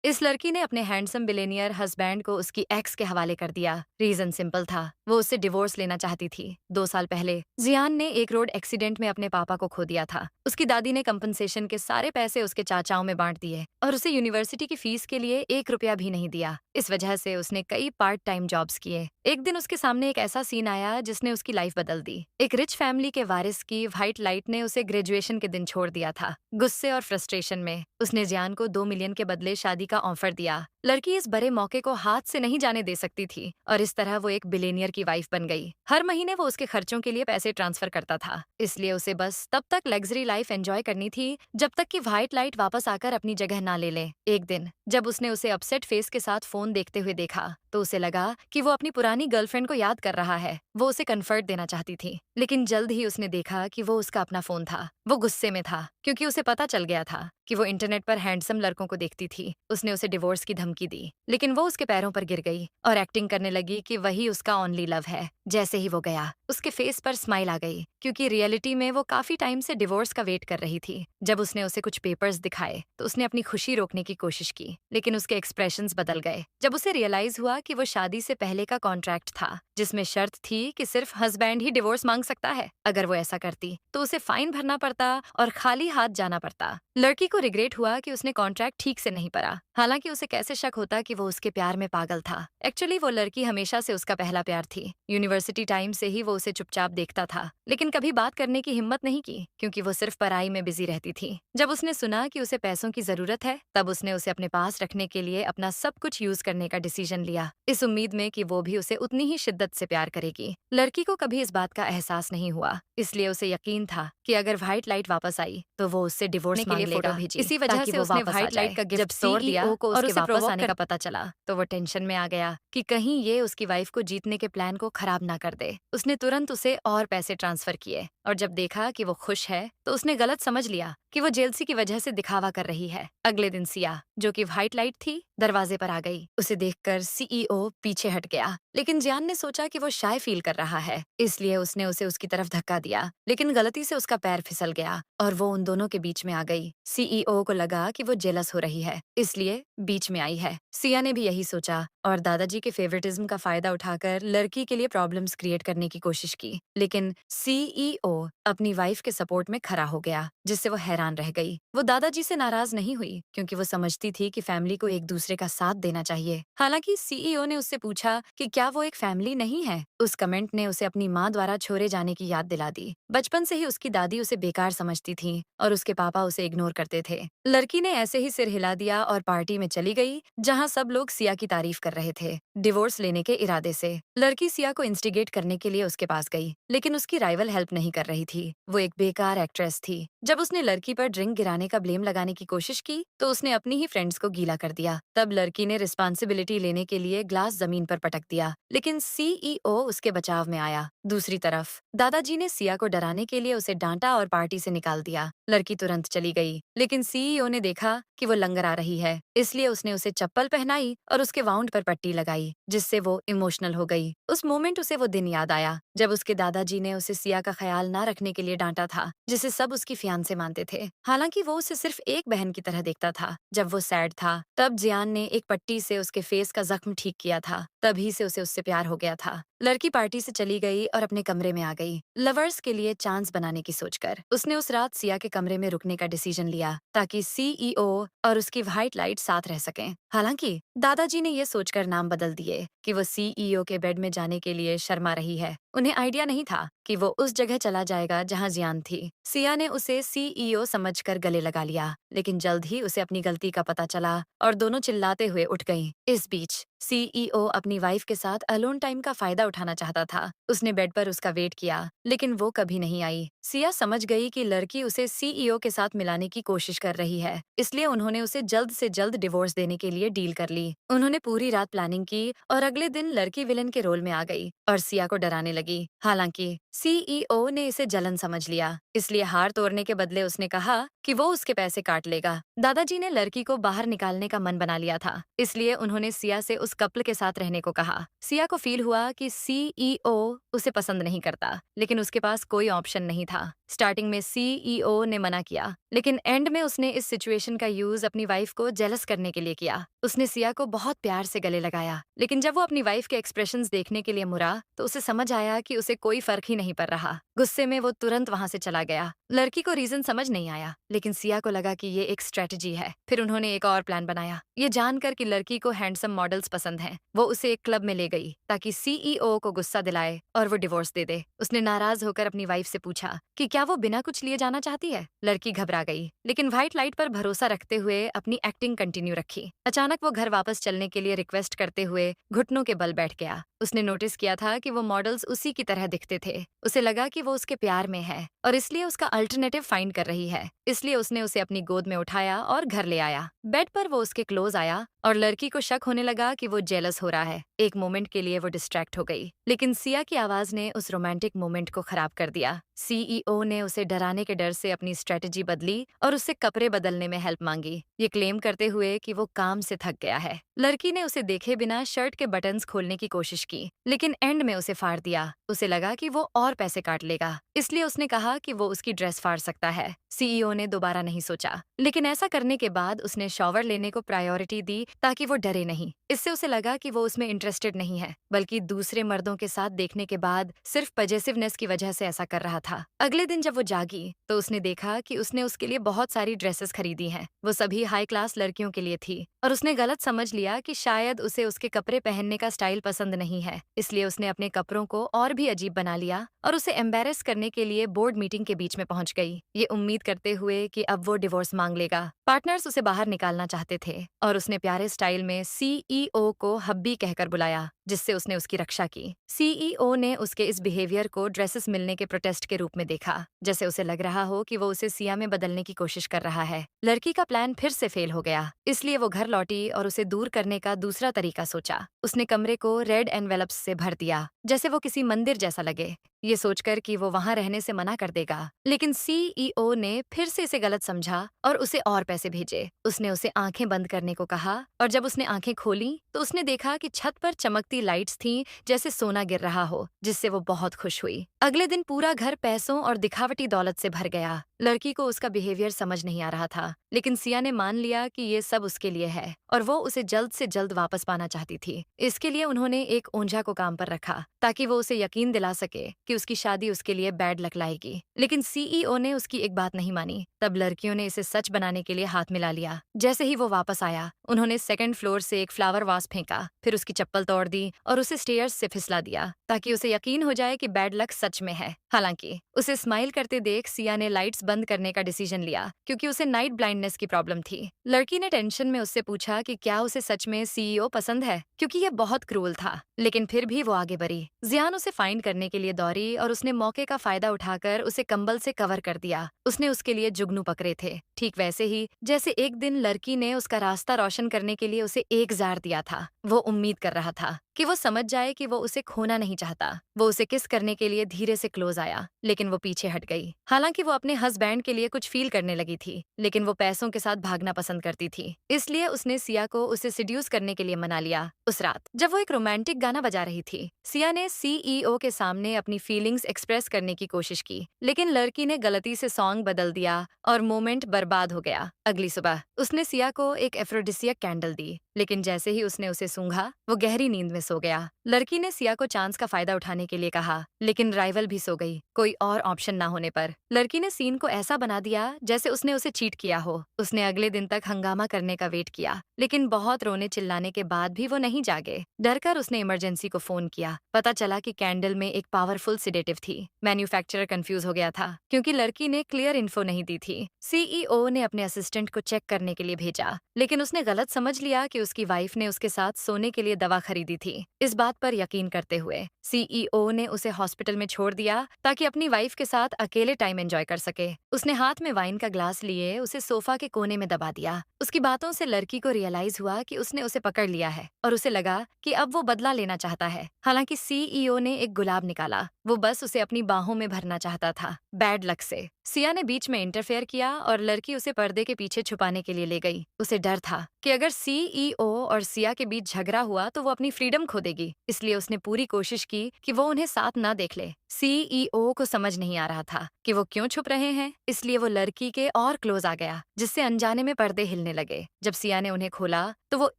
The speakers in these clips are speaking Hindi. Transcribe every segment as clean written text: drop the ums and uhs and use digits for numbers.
इस लड़की ने अपने हैंडसम बिलेनियर हस्बैंड को उसकी एक्स के हवाले कर दिया। रीजन सिंपल था, वो उससे डिवोर्स लेना चाहती थी। 2 साल पहले जियान ने एक रोड एक्सीडेंट में अपने पापा को खो दिया था। उसकी दादी ने कंपनसेशन के सारे पैसे उसके चाचाओं में बांट दिए और उसे यूनिवर्सिटी की फीस के लिए 1 रुपया भी नहीं दिया। इस वजह से उसने कई पार्ट टाइम जॉब्स किए। एक दिन उसके सामने एक ऐसा सीन आया जिसने उसकी लाइफ बदल दी। एक रिच फैमिली के वारिस की व्हाइट लाइट ने उसे ग्रेजुएशन के दिन छोड़ दिया था। गुस्से और फ्रस्ट्रेशन में उसने जियान को 2 मिलियन के बदले शादी का ऑफर दिया। लड़की इस बड़े मौके को हाथ से नहीं जाने दे सकती थी और इस तरह वो एक बिलियनियर की वाइफ बन गई। हर महीने वो उसके खर्चों के लिए पैसे ट्रांसफर करता था, इसलिए उसे बस तब तक लग्जरी लाइफ एंजॉय करनी थी जब तक कि व्हाइट लाइट वापस आकर अपनी जगह ना ले ले। एक दिन जब उसने उसे अपसेट फेस के साथ फोन देखते हुए देखा तो उसे लगा कि वो अपनी पुरानी गर्लफ्रेंड को याद कर रहा है। वो उसे कंफर्ट देना चाहती थी, लेकिन जल्द ही उसने देखा कि वो उसका अपना फोन था। वो गुस्से में था क्योंकि उसे पता चल गया था कि वो इंटरनेट पर हैंडसम लड़कों को देखती थी। उसने उसे डिवोर्स की धमकी दी, लेकिन वो उसके पैरों पर गिर गई और एक्टिंग करने लगी कि वही उसका ओनली लव है। जैसे ही वो गया, उसके फेस पर स्माइल आ गई, क्योंकि रियलिटी में वो काफी टाइम से डिवोर्स का वेट कर रही थी। जब उसने उसे कुछ पेपर्स दिखाए तो उसने अपनी खुशी रोकने की कोशिश की, लेकिन उसके एक्सप्रेशंस बदल गए जब उसे रियलाइज हुआ कि वो शादी से पहले का कॉन्ट्रैक्ट था, जिसमें शर्त थी कि सिर्फ हस्बैंड ही डिवोर्स मांग सकता है। अगर वो ऐसा करती तो उसे फाइन भरना पड़ता और खाली हाथ जाना पड़ता। लड़की को रिग्रेट हुआ कि उसने कॉन्ट्रैक्ट ठीक से नहीं पढ़ा। हालांकि उसे कैसे शक होता कि वो उसके प्यार में पागल था। एक्चुअली वो लड़की हमेशा से उसका पहला प्यार थी। यूनिवर्सिटी टाइम से ही वो उसे चुपचाप देखता था, लेकिन कभी बात करने की हिम्मत नहीं की, क्योंकि वो सिर्फ पढ़ाई में बिजी रहती थी। जब उसने सुना कि उसे पैसों की जरूरत है, तब उसने उसे अपने पास रखने के लिए अपना सब कुछ यूज करने का डिसीजन लिया, इस उम्मीद में कि वो भी उसे उतनी ही शिद्दत से प्यार करेगी। लड़की को कभी इस बात का एहसास नहीं हुआ, इसलिए उसे यकीन था कि अगर व्हाइट लाइट वापस आई तो वो उससे डिवोर्स के लिए फोटो भेजी। इसी वजह से उसने व्हाइट लाइट का गिफ्ट तोड़ दिया को और उसे वापस आने का पता चला तो वो टेंशन में आ गया कि कहीं ये उसकी वाइफ को जीतने के प्लान को खराब ना कर दे। उसने तुरंत उसे और पैसे ट्रांसफर किए और जब देखा कि वो खुश है तो उसने गलत समझ लिया कि वो जेलसी की वजह से दिखावा कर रही है। अगले दिन सिया, जो कि व्हाइट लाइट थी, दरवाजे पर आ गई। उसे देखकर सीईओ पीछे हट गया, लेकिन जियान ने सोचा कि वो शाय फील कर रहा है, इसलिए उसने उसे उसकी तरफ धक्का दिया, लेकिन गलती से उसका पैर फिसल गया और वो उन दोनों के बीच में आ गई। सीईओ को लगा कि वो जेलस हो रही है, इसलिए बीच में आई है। सिया ने भी यही सोचा और दादाजी के फेवरेटिज्म का फायदा उठाकर लड़की के लिए प्रॉब्लम्स क्रिएट करने की कोशिश की, लेकिन सीईओ अपनी वाइफ के सपोर्ट में खड़ा हो गया, जिससे वो हैरान रह गई। वो दादाजी से नाराज नहीं हुई, क्योंकि वो समझती थी कि फैमिली को एक दूसरे का साथ देना चाहिए। हालांकि सीईओ ने उससे पूछा कि क्या वो एक फैमिली नहीं है। उस कमेंट ने उसे अपनी माँ द्वारा छोड़े जाने की याद दिला दी। बचपन से ही उसकी दादी उसे बेकार समझती थी और उसके पापा उसे इग्नोर करते थे। लड़की ने ऐसे ही सिर हिला दिया और पार्टी में चली गई, जहाँ सब लोग सिया की तारीफ कर रहे थे, डिवोर्स लेने के इरादे से। लड़की सिया को इंस्टिगेट करने के लिए उसके पास गई, लेकिन उसकी राइवल हेल्प नहीं कर रही थी। वो एक बेकार एक्ट्रेस थी। जब उसने लड़की पर ड्रिंक गिराने का ब्लेम लगाने की कोशिश की तो उसने अपनी ही फ्रेंड्स को गीला कर दिया। तब लड़की ने रिस्पॉन्सिबिलिटी लेने के लिए ग्लास जमीन पर पटक दिया, लेकिन सीईओ उसके बचाव में आया। दूसरी तरफ दादाजी ने सिया को डराने के लिए उसे डांटा और पार्टी से निकाल दिया। लड़की तुरंत चली गई, लेकिन सीईओ ने देखा कि वो लंगर आ रही है, इसलिए उसने उसे चप्पल पहनाई और उसके वाउंड पर पट्टी लगाई, जिससे वो इमोशनल हो गई। उस मोमेंट उसे वो दिन याद आया जब उसके दादाजी ने उसे सिया का ख्याल ना रखने के लिए डांटा था, जिसे सब उसकी फियांसे मानते थे। हालांकि वो उसे सिर्फ एक बहन की तरह देखता था। जब वो सैड था, तब जियान ने एक पट्टी से उसके फेस का जख्म ठीक किया था। तभी से उसे उससे प्यार हो गया था। लड़की पार्टी से चली गई और अपने कमरे में आ गई, लवर्स के लिए चांस बनाने की सोचकर। उसने उस रात सिया के कमरे में रुकने का डिसीजन लिया, ताकि सीईओ और उसकी व्हाइट लाइट साथ रह सकें। हालांकि दादाजी ने ये सोचकर नाम बदल दिए कि वो सीईओ के बेड में जाने के लिए शर्मा रही है। उन्हें आइडिया नहीं था कि वो उस जगह चला जाएगा जहां जियान थी। सिया ने उसे सीईओ समझकर गले लगा लिया, लेकिन जल्द ही उसे अपनी गलती का पता चला और दोनों चिल्लाते हुए उठ गईं। इस बीच सीईओ अपनी वाइफ के साथ अलोन टाइम का फायदा उठाना चाहता था। उसने बेड पर उसका वेट किया, लेकिन वो कभी नहीं आई। सिया समझ गई कि लड़की उसे सीईओ के साथ मिलाने की कोशिश कर रही है, इसलिए उन्होंने उसे जल्द से जल्द डिवोर्स देने के लिए डील कर ली। उन्होंने पूरी रात प्लानिंग की और अगले दिन लड़की विलन के रोल में आ गई और सिया को डराने लगी। हालांकि सीईओ ने इसे जलन समझ लिया, इसलिए हार तोड़ने के बदले उसने कहा कि वो उसके पैसे काट लेगा। दादाजी ने लड़की को बाहर निकालने का मन बना लिया था, इसलिए उन्होंने सिया से उस कपल के साथ रहने को कहा। सिया को फील हुआ कि सीईओ उसे पसंद नहीं करता, लेकिन उसके पास कोई ऑप्शन नहीं था। था। स्टार्टिंग में सीईओ ने मना किया, लेकिन एंड में उसने इस सिचुएशन का यूज अपनी वाइफ को जेलस करने के लिए किया। उसने सिया को बहुत प्यार से गले लगाया, लेकिन जब वो अपनी वाइफ के एक्सप्रेशंस देखने के लिए मुड़ा तो उसे समझ आया कि उसे कोई फर्क ही नहीं पड़ रहा। गुस्से में वो तुरंत वहां से चला गया। लड़की को रीजन समझ नहीं आया, लेकिन सिया को लगा कि ये एक स्ट्रेटजी है। फिर उन्होंने एक और प्लान बनाया। ये जानकर कि लड़की को हैंडसम मॉडल्स पसंद हैं, वो उसे एक क्लब में ले गई ताकि सीईओ को गुस्सा दिलाए और वो डिवोर्स दे दे। उसने नाराज होकर अपनी वाइफ से पूछा कि क्या वो बिना कुछ लिए जाना चाहती है। लड़की घबरा गई, लेकिन व्हाइट लाइट पर भरोसा रखते हुए अपनी एक्टिंग कंटिन्यू रखी। अचानक वो घर वापस चलने के लिए रिक्वेस्ट करते हुए घुटनों के बल बैठ गया। उसने नोटिस किया था कि वो मॉडल्स उसी की तरह दिखते थे। उसे लगा कि वो उसके प्यार में है और इसलिए उसका अल्टरनेटिव फाइंड कर रही है। इसलिए उसने उसे अपनी गोद में उठाया और घर ले आया। बेड पर वो उसके क्लोज आया और लड़की को शक होने लगा कि वो जेलस हो रहा है। एक मोमेंट के लिए वो डिस्ट्रैक्ट हो गई, लेकिन सिया की आवाज ने उस रोमांटिक मोमेंट को खराब कर दिया। सीईओ ने उसे डराने के डर से अपनी स्ट्रेटजी बदली और उससे कपड़े बदलने में हेल्प मांगी, ये क्लेम करते हुए कि वो काम से थक गया है। लड़की ने उसे देखे बिना शर्ट के बटन्स खोलने की कोशिश की, लेकिन एंड में उसे फाड़ दिया। उसे लगा कि वो और पैसे काट लेगा, इसलिए उसने कहा कि वो उसकी ड्रेस फाड़ सकता है। सीईओ ने दोबारा नहीं सोचा, लेकिन ऐसा करने के बाद उसने शॉवर लेने को प्रायोरिटी दी ताकि वो डरे नहीं। इससे उसे लगा कि वो उसमें इंटरेस्टेड नहीं है, बल्कि दूसरे मर्दों के साथ देखने के बाद सिर्फ पजेसिवनेस की वजह से ऐसा कर रहा था। अगले दिन जब वो जागी तो उसने देखा कि उसने उसके लिए बहुत सारी ड्रेसेस खरीदी हैं। वो सभी हाई क्लास लड़कियों के लिए थी और उसने गलत समझ लिया कि शायद उसे उसके कपड़े पहनने का स्टाइल पसंद नहीं है। इसलिए उसने अपने कपड़ों को और भी अजीब बना लिया और उसे एम्बेरस करने के लिए बोर्ड मीटिंग के बीच में पहुंच गई, ये उम्मीद करते हुए कि अब वो डिवोर्स मांग लेगा। पार्टनर्स उसे बाहर निकालना चाहते थे और उसने प्यारे स्टाइल में सीईओ को हब्बी कहकर बुलाया, जिससे उसने उसकी रक्षा की। सीईओ ने उसके इस बिहेवियर को ड्रेसेस मिलने के प्रोटेस्ट के रूप में देखा, जैसे उसे लग रहा हो कि वो उसे सिया में बदलने की कोशिश कर रहा है। लड़की का प्लान फिर से फेल हो गया, इसलिए वो घर लौटी और उसे दूर करने का दूसरा तरीका सोचा। उसने कमरे को रेड एनवेलप्स से भर दिया, जैसे वो किसी मंदिर जैसा लगे, ये सोचकर कि वो वहां रहने से मना कर देगा। लेकिन सीईओ ने फिर से इसे गलत समझा और उसे और पैसे भेजे। उसने उसे आंखें बंद करने को कहा और जब उसने आंखें खोली तो उसने देखा कि छत पर चमकती लाइट्स थीं, जैसे सोना गिर रहा हो, जिससे वो बहुत खुश हुई। अगले दिन पूरा घर पैसों और दिखावटी दौलत से भर गया। लड़की को उसका बिहेवियर समझ नहीं आ रहा था, लेकिन सिया ने मान लिया कि ये सब उसके लिए है और वो उसे जल्द से जल्द वापस पाना चाहती थी। इसके लिए उन्होंने एक ओंझा को काम पर रखा ताकि वो उसे यकीन दिला सके कि उसकी शादी उसके लिए बैड लक लाएगी। लेकिन सीईओ ने उसकी एक बात नहीं मानी। तब लड़कियों ने इसे सच बनाने के लिए हाथ मिला लिया। जैसे ही वो वापस आया, उन्होंने सेकंड फ्लोर से एक फ्लावर वास फेंका, फिर उसकी चप्पल तोड़ दी और उसे स्टेयर्स से फिसला दिया ताकि उसे यकीन हो जाए कि बैड लक सच में है। हालांकि उसे स्माइल करते देख सिया ने लाइट्स बंद करने का डिसीजन लिया, क्योंकि उसे नाइट ब्लाइंडनेस की प्रॉब्लम थी। लड़की ने टेंशन में उससे पूछा कि क्या उसे सच में सीईओ पसंद है, क्योंकि यह बहुत क्रूल था। लेकिन फिर भी वो आगे बढ़ी। जियान उसे फाइंड करने के लिए दौड़ी और उसने मौके का फायदा उठाकर उसे कंबल से कवर कर दिया। उसने उसके लिए जुगनू पकड़े थे, ठीक वैसे ही जैसे एक दिन लड़की ने उसका रास्ता रोशन करने के लिए उसे एक जार दिया था। वो उम्मीद कर रहा था कि वो समझ जाए कि वो उसे खोना नहीं चाहता। वो उसे किस करने के लिए धीरे से क्लोज आया, लेकिन वो पीछे हट गई। हालांकि वो अपने हस्बैंड के लिए कुछ फील करने लगी थी, लेकिन वो पैसों के साथ भागना पसंद करती थी। इसलिए उसने सिया को उसे सिड्यूस करने के लिए मना लिया। उस रात जब वो एक रोमांटिक गाना बजा रही थी, सिया ने सीईओ के सामने अपनी फीलिंग्स एक्सप्रेस करने की कोशिश की, लेकिन लड़की ने गलती से सॉन्ग बदल दिया और मोमेंट बर्बाद हो गया। अगली सुबह उसने सिया को एक एफ्रोडिसियक कैंडल दी, लेकिन जैसे ही उसने उसे सूंघा, वो गहरी नींद में सो गया। लड़की ने सिया को चांस का फायदा उठाने के लिए कहा, लेकिन राइवल भी सो गई। कोई और ऑप्शन ना होने पर लड़की ने सीन को ऐसा बना दिया जैसे उसने उसे चीट किया हो। उसने अगले दिन तक हंगामा करने का वेट किया, लेकिन बहुत रोने चिल्लाने के बाद भी वो नहीं जागे। डरकर उसने इमरजेंसी को फोन किया। पता चला कि कैंडल में एक पावरफुल सिडेटिव थी। मैन्युफैक्चरर कंफ्यूज हो गया था, क्योंकि लड़की ने क्लियर इन्फो नहीं दी थी। सीईओ ने अपने असिस्टेंट को चेक करने के लिए भेजा, लेकिन उसने गलत समझ लिया कि उसकी वाइफ ने उसके साथ सोने के लिए दवा खरीदी थी। इस बात पर यकीन करते हुए सीईओ ने उसे हॉस्पिटल में छोड़ दिया ताकि अपनी वाइफ के साथ अकेले टाइम एंजॉय कर सके। उसने हाथ में वाइन का ग्लास लिए उसे सोफा के कोने में दबा दिया। उसकी बातों से लड़की को रियलाइज हुआ कि उसने उसे पकड़ लिया है और उसे लगा कि अब वो बदला लेना चाहता है। हालांकि सीईओ ने एक गुलाब निकाला, वो बस उसे अपनी बाहों में भरना चाहता था। बैड लक से सिया ने बीच में इंटरफेयर किया और लड़की उसे पर्दे के पीछे छुपाने के लिए ले गई। उसे डर था कि अगर सीईओ और सिया के बीच झगड़ा हुआ तो वो अपनी फ्रीडम खो देगी, इसलिए उसने पूरी कोशिश की कि वो उन्हें साथ ना देख ले। सीईओ को समझ नहीं आ रहा था कि वो क्यों छुप रहे हैं, इसलिए वो लड़की के और क्लोज आ गया, जिससे अनजाने में पर्दे हिलने लगे। जब सिया ने उन्हें खोला तो वो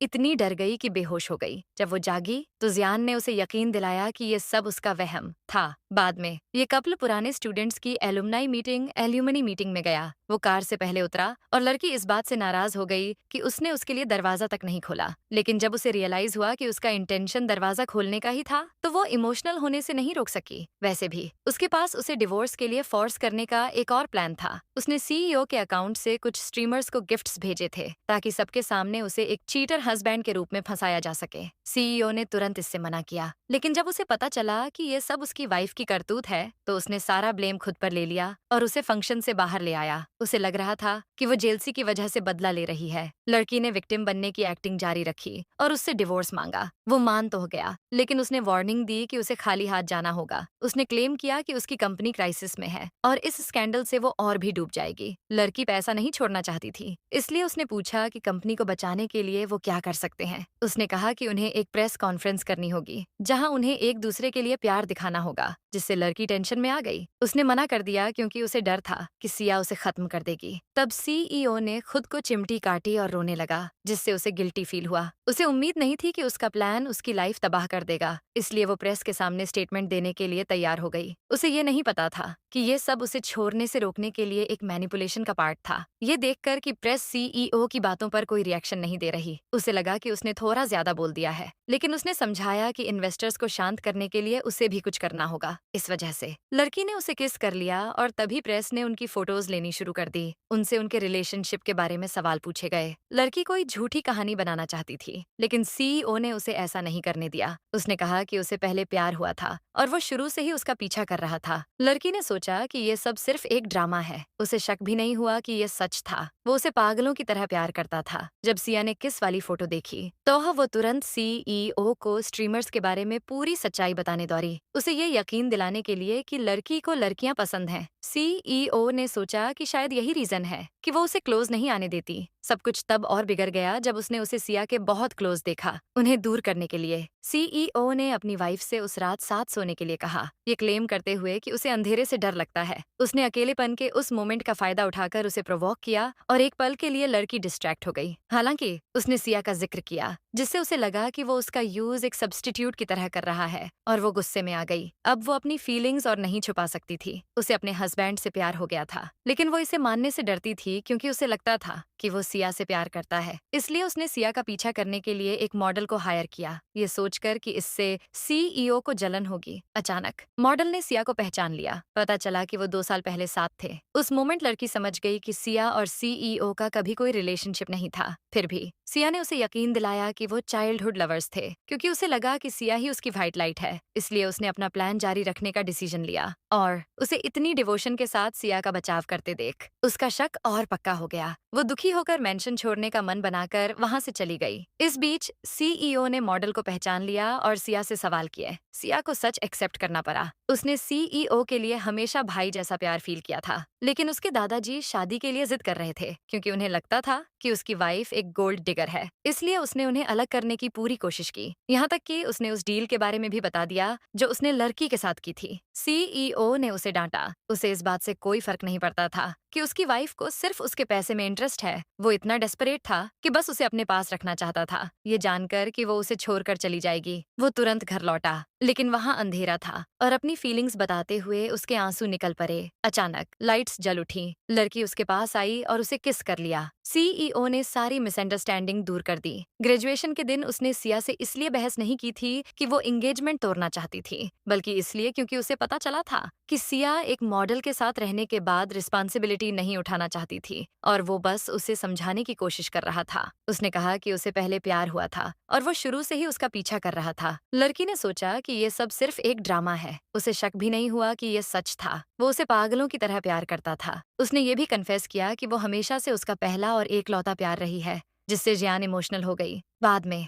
इतनी डर गई कि बेहोश हो गई। जब वो जागी तो जियान ने उसे यकीन दिलाया कि ये सब उसका वहम था। बाद में ये कपल पुराने स्टूडेंट्स की एल्यूमनी मीटिंग में गया। वो कार से पहले उतरा और लड़की इस बात से नाराज हो गई कि उसने उसके लिए दरवाजा तक नहीं खोला। लेकिन जब उसे रियलाइज हुआ कि उसका इंटेंशन दरवाजा खोलने का ही था, तो वो इमोशनल होने से नहीं रोक सकी। वैसे भी उसके पास उसे डिवोर्स के लिए फोर्स करने का एक और प्लान था। उसने सीईओ के अकाउंट से कुछ स्ट्रीमर्स को गिफ्ट्स भेजे थे ताकि सबके सामने उसे एक चीटर हस्बैंड के रूप में फंसाया जा सके। सीईओ ने तुरंत इससे मना किया, लेकिन जब उसे पता चला कि ये सब उसकी वाइफ की करतूत है, तो उसने सारा ब्लेम खुद पर ले लिया और उसे फंक्शन से बाहर ले आया। उसे लग रहा था कि वो जेलसी की वजह से बदला ले रही है। लड़की ने विक्टिम बनने की एक्टिंग जारी रखी और उससे डिवोर्स मांगा। वो मान तो हो गया, लेकिन उसने वार्निंग दी कि उसे खाली हाथ जाना होगा। उसने क्लेम किया कि उसकी कंपनी क्राइसिस में है और इस स्कैंडल से वो और भी डूब जाएगी। लड़की पैसा नहीं छोड़ना चाहती थी, इसलिए उसने पूछा कि कंपनी को बचाने के लिए वो क्या कर सकते हैं। उसने कहा कि उन्हें एक प्रेस कॉन्फ्रेंस करनी होगी जहां उन्हें एक दूसरे के लिए प्यार दिखाना होगा, जिससे लड़की टेंशन में आ गई। उसने मना कर दिया क्योंकि उसे डर था कि सिया उसे खत्म कर देगी। तब सीईओ ने खुद को चिमटी काटी और रोने लगा, जिससे उसे गिल्टी फील हुआ। उसे उम्मीद नहीं थी कि उसका प्लान उसकी लाइफ तबाह कर देगा, इसलिए वो प्रेस के सामने स्टेटमेंट देने के लिए तैयार हो गई। उसे ये नहीं पता था कि ये सब उसे छोड़ने से रोकने के लिए एक मैनिपुलेशन का पार्ट था। ये देखकर कि प्रेस सीईओ की बातों पर कोई रिएक्शन नहीं दे रही, उसे लगा कि उसने थोड़ा ज्यादा बोल दिया है, लेकिन उसने समझाया कि इन्वेस्टर्स को शांत करने के लिए उसे भी कुछ करना होगा। इस वजह से लड़की ने उसे किस कर लिया और तभी प्रेस ने उनकी फोटोज लेनी शुरू कर दी। उनसे उनके रिलेशनशिप के बारे में सवाल पूछे गए। लड़की कोई झूठी कहानी बनाना चाहती थी, लेकिन सीईओ ने उसे ऐसा नहीं करने दिया। उसने कहा कि उसे पहले प्यार हुआ था और वो शुरू से ही उसका पीछा कर रहा था। लड़की ने सोचा कि ये सब सिर्फ एक ड्रामा है। उसे शक भी नहीं हुआ कि ये सच था। वो उसे पागलों की तरह प्यार करता था। जब सिया ने किस वाली फोटो देखी तो वो तुरंत सीईओ को स्ट्रीमर्स के बारे में पूरी सच्चाई बताने दौड़ी, उसे ये यकीन दिलाने के लिए कि लड़की को लड़कियां पसंद हैं। सीईओ ने सोचा कि शायद यही रीजन है कि वो उसे क्लोज नहीं आने देती। सब कुछ तब और बिगड़ गया जब उसने उसे सिया के बहुत क्लोज देखा। उन्हें दूर करने के लिए सीईओ ने अपनी वाइफ से उस रात साथ सोने के लिए कहा, ये क्लेम करते हुए कि उसे अंधेरे से डर लगता है। उसने अकेलेपन के उस मोमेंट का फायदा उठाकर उसे प्रोवोक किया और एक पल के लिए लड़की डिस्ट्रैक्ट हो गई। हालांकि उसने सिया का जिक्र किया, जिससे उसे लगा कि वो उसका यूज एक सब्स्टिट्यूट की तरह कर रहा है, और वो गुस्से में आ गई। अब वो अपनी फीलिंग्स और नहीं छुपा सकती थी। उसे अपने हस्बैंड से प्यार हो गया था, लेकिन वो इसे मानने से डरती थी क्योंकि उसे लगता था कि वो सिया से प्यार करता है। इसलिए उसने सिया का पीछा करने के लिए एक मॉडल को हायर किया, ये सोचकर कि इससे सीईओ को जलन होगी। अचानक मॉडल ने सिया को पहचान लिया। पता चला कि वो 2 साल पहले साथ थे। उस मोमेंट लड़की समझ गई कि सिया और सीईओ का कभी कोई रिलेशनशिप नहीं था। फिर भी सिया ने उसे यकीन दिलाया कि वो चाइल्डहुड लवर्स थे, क्योंकि उसे लगा कि सिया ही उसकी व्हाइट लाइट है। इसलिए उसने अपना प्लान जारी रखने का डिसीजन लिया, और उसे इतनी डिवोशन के साथ सिया का बचाव करते देख उसका शक और पक्का हो गया। वो दुखी होकर मेंशन छोड़ने का मन बनाकर वहां से चली गई। इस बीच सीईओ ने मॉडल को पहचान लिया और सिया से सवाल किए। सिया को सच एक्सेप्ट करना पड़ा। उसने सीईओ के लिए हमेशा भाई जैसा प्यार फील किया था, लेकिन उसके दादाजी शादी के लिए जिद कर रहे थे क्योंकि उन्हें लगता था कि उसकी वाइफ एक गोल्ड डिगर है। इसलिए उसने उन्हें अलग करने की पूरी कोशिश की, यहाँ तक कि उसने उस डील के बारे में भी बता दिया जो उसने लड़की के साथ की थी। सीईओ ने उसे डांटा। उसे इस बात से कोई फर्क नहीं पड़ता था कि उसकी वाइफ को सिर्फ उसके पैसे में इंटरेस्ट है। वो इतना डेस्परेट था कि बस उसे अपने पास रखना चाहता था। ये जानकर कि वो उसे छोड़कर चली जाएगी, वो तुरंत घर लौटा, लेकिन वहाँ अंधेरा था और अपनी फीलिंग्स बताते हुए उसके आंसू निकल पड़े। अचानक लाइट्स जल उठी। लड़की उसके पास आई और उसे किस कर लिया। सीईओ ने सारी मिसअंडरस्टैंडिंग दूर कर दी। ग्रेजुएशन के दिन उसने सिया से इसलिए बहस नहीं की थी कि वो एंगेजमेंट तोड़ना चाहती थी, बल्कि इसलिए क्योंकि उसे पता चला था कि सिया एक मॉडल के साथ रहने के बाद रिस्पॉन्सिबिलिटी नहीं उठाना चाहती थी, और वो बस उसे समझाने की कोशिश कर रहा था। उसने कहा कि उसे पहले प्यार हुआ था और वो शुरू से ही उसका पीछा कर रहा था। लड़की ने सोचा कि ये सब सिर्फ एक ड्रामा है। उसे शक भी नहीं हुआ कि ये सच था। वो उसे पागलों की तरह प्यार करता था। उसने ये भी कन्फेस किया कि वो हमेशा से उसका पहला और एकलौता प्यार रही है, जिससे जियान इमोशनल हो गई। बाद में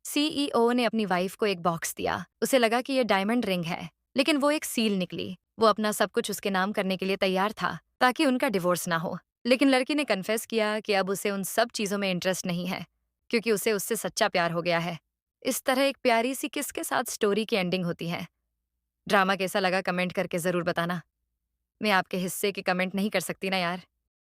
सीईओ ने अपनी वाइफ को एक बॉक्स दिया। उसे लगा कि ये डायमंड रिंग है, लेकिन वो एक सील निकली। वो अपना सब कुछ उसके नाम करने के लिए तैयार था ताकि उनका डिवोर्स ना हो, लेकिन लड़की ने कन्फेस किया कि अब उसे उन सब चीजों में इंटरेस्ट नहीं है। क्योंकि उसे उससे सच्चा प्यार हो गया है। इस तरह एक प्यारी सी किस के साथ स्टोरी की एंडिंग होती है। ड्रामा कैसा लगा कमेंट करके ज़रूर बताना। मैं आपके हिस्से के कमेंट नहीं कर सकती ना यार।